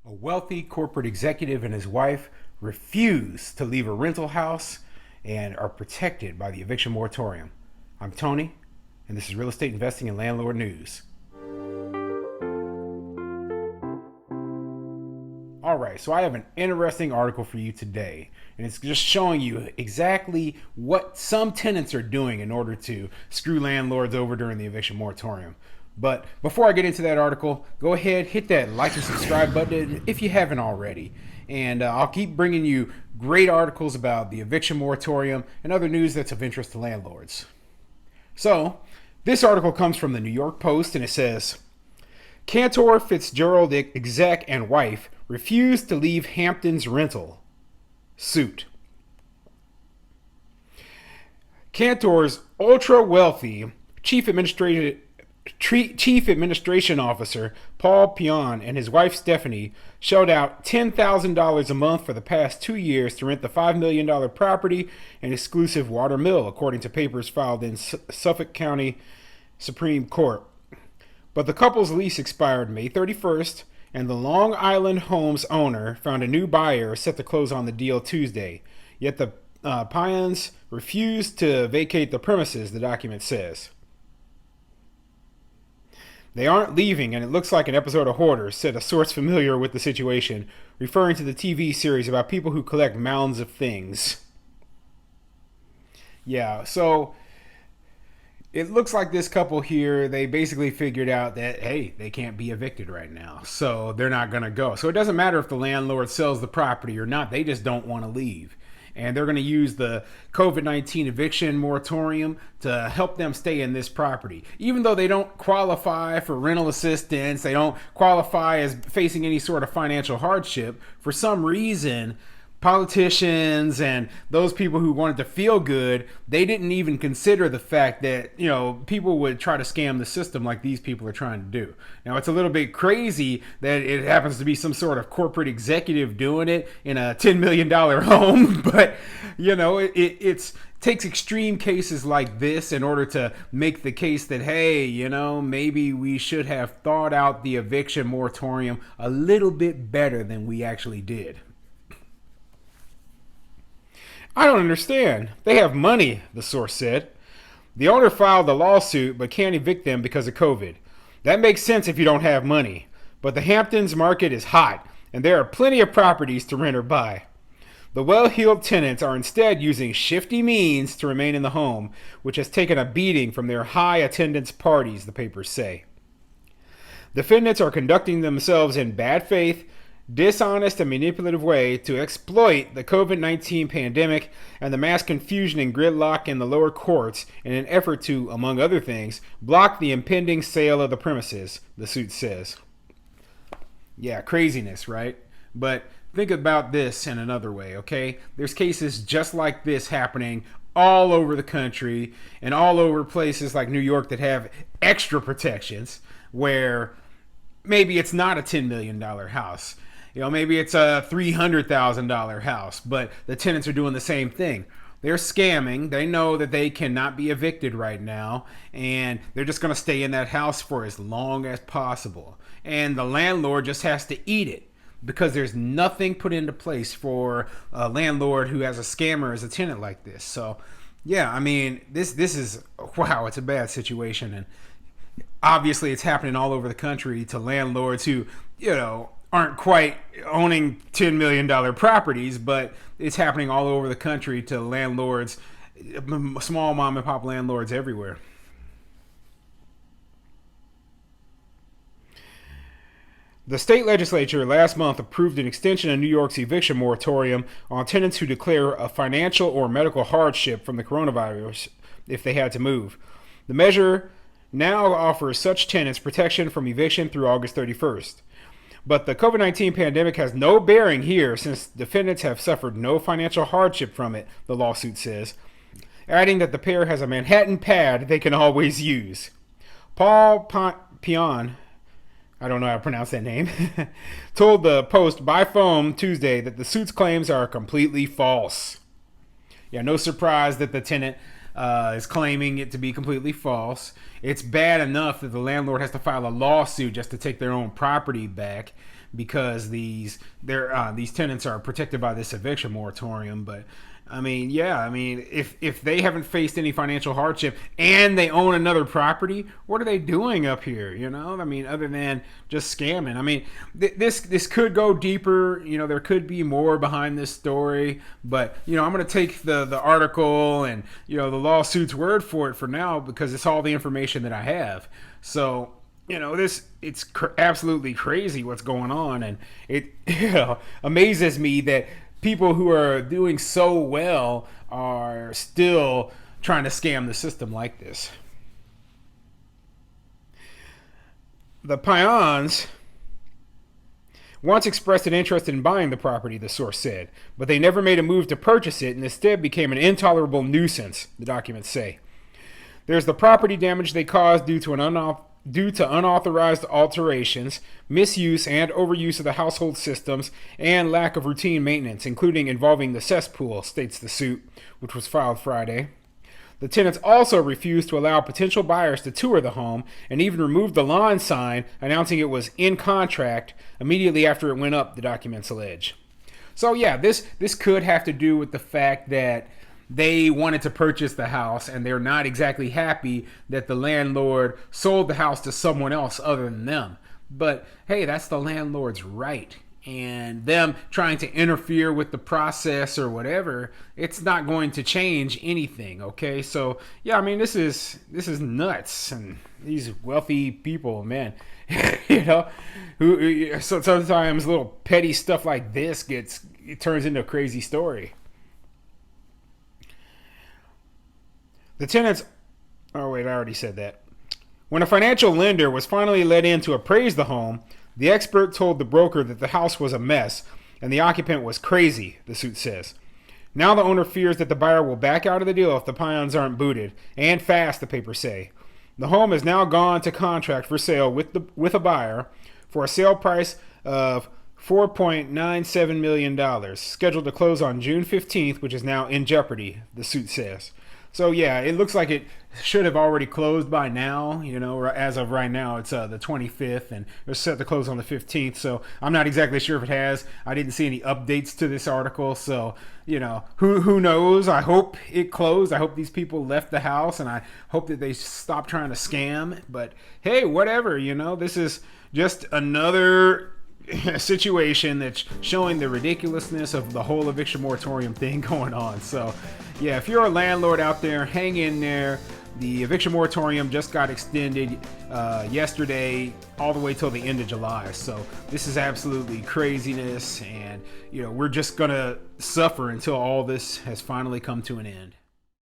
A wealthy corporate executive and his wife refuse to leave a rental house and are protected by the eviction moratorium. I'm Tony, and this is Real Estate Investing and Landlord News. All right, so I have an interesting article for you today, and it's just showing you exactly what some tenants are doing in order to screw landlords over during the eviction moratorium. But before I get into that article, go ahead, hit that like and subscribe button if you haven't already. And I'll keep bringing you great articles about the eviction moratorium and other news that's of interest to landlords. So, this article comes from the New York Post, and it says, Cantor Fitzgerald exec and wife refused to leave Hamptons rental. Suit. Cantor's ultra-wealthy chief administration officer Paul Pion and his wife Stephanie shelled out $10,000 a month for the past 2 years to rent the $5 million property and exclusive water mill, according to papers filed in Suffolk County Supreme Court. But the couple's lease expired May 31st, and the Long Island home's owner found a new buyer set to close on the deal Tuesday. Yet the Pions refused to vacate the premises, the document says. They aren't leaving, and it looks like an episode of Hoarders, said a source familiar with the situation, referring to the TV series about people who collect mounds of things. Yeah, so it looks like this couple here, they basically figured out that, hey, they can't be evicted right now, so they're not going to go. So it doesn't matter if the landlord sells the property or not, they just don't want to leave. And they're going to use the COVID-19 eviction moratorium to help them stay in this property. Even though they don't qualify for rental assistance, they don't qualify as facing any sort of financial hardship, for some reason, politicians and those people who wanted to feel good, they didn't even consider the fact that, people would try to scam the system like these people are trying to do. Now, it's a little bit crazy that it happens to be some sort of corporate executive doing it in a $10 million home, but, it takes extreme cases like this in order to make the case that, hey, maybe we should have thought out the eviction moratorium a little bit better than we actually did. I don't understand. They have money, the source said. The owner filed a lawsuit but can't evict them because of COVID. That makes sense if you don't have money. But the Hamptons market is hot, and there are plenty of properties to rent or buy. The well-heeled tenants are instead using shifty means to remain in the home, which has taken a beating from their high attendance parties, the papers say. Defendants are conducting themselves in bad faith, dishonest and manipulative way to exploit the COVID-19 pandemic and the mass confusion and gridlock in the lower courts in an effort to, among other things, block the impending sale of the premises, the suit says. Yeah, craziness, right? But think about this in another way, okay? There's cases just like this happening all over the country and all over places like New York that have extra protections where maybe it's not a $10 million house. Maybe it's a $300,000 house, but the tenants are doing the same thing. They're scamming. They know that they cannot be evicted right now, and they're just going to stay in that house for as long as possible. And the landlord just has to eat it because there's nothing put into place for a landlord who has a scammer as a tenant like this. So, yeah, this is, wow, it's a bad situation. And obviously it's happening all over the country to landlords who, aren't quite owning $10 million properties, but it's happening all over the country to landlords, small mom and pop landlords everywhere. The state legislature last month approved an extension of New York's eviction moratorium on tenants who declare a financial or medical hardship from the coronavirus if they had to move. The measure now offers such tenants protection from eviction through August 31st. But the COVID-19 pandemic has no bearing here since defendants have suffered no financial hardship from it, the lawsuit says, adding that the pair has a Manhattan pad they can always use. Paul Pion, I don't know how to pronounce that name, told the Post by phone Tuesday that the suit's claims are completely false. Yeah, no surprise that the tenant is claiming it to be completely false. It's bad enough that the landlord has to file a lawsuit just to take their own property back because these tenants are protected by this eviction moratorium. But I mean, yeah, I mean, if they haven't faced any financial hardship and they own another property, what are they doing up here? You know, I mean, other than just scamming. I mean, this could go deeper. You know, there could be more behind this story, but you know, I'm going to take the article and the lawsuit's word for it for now because it's all the information that I have. So you know, it's absolutely crazy what's going on, and it amazes me that people who are doing so well are still trying to scam the system like this. The Pions once expressed an interest in buying the property, the source said, but they never made a move to purchase it and instead became an intolerable nuisance, the documents say. There's the property damage they caused due to unauthorized alterations, misuse and overuse of the household systems, and lack of routine maintenance, including involving the cesspool, states the suit, which was filed Friday. The tenants also refused to allow potential buyers to tour the home and even removed the lawn sign announcing it was in contract immediately after it went up, the documents allege. So yeah, this could have to do with the fact that they wanted to purchase the house and they're not exactly happy that the landlord sold the house to someone else other than them. But hey, that's the landlord's right. And them trying to interfere with the process or whatever, it's not going to change anything, okay? So yeah, I mean, this is nuts. And these wealthy people, man, who so sometimes little petty stuff like this it turns into a crazy story. The tenants, oh wait, I already said that. When a financial lender was finally let in to appraise the home, the expert told the broker that the house was a mess and the occupant was crazy, the suit says. Now the owner fears that the buyer will back out of the deal if the Pions aren't booted, and fast, the papers say. The home has now gone to contract for sale with a buyer for a sale price of $4.97 million, scheduled to close on June 15th, which is now in jeopardy, the suit says. So yeah, it looks like it should have already closed by now. As of right now, it's the 25th, and it's set to close on the 15th. So I'm not exactly sure if it has. I didn't see any updates to this article, so who knows? I hope it closed. I hope these people left the house, and I hope that they stop trying to scam. But hey, whatever. This is just another situation that's showing the ridiculousness of the whole eviction moratorium thing going on. So yeah, if you're a landlord out there, hang in there. The eviction moratorium just got extended yesterday all the way till the end of July. So this is absolutely craziness, and we're just gonna suffer until all this has finally come to an end.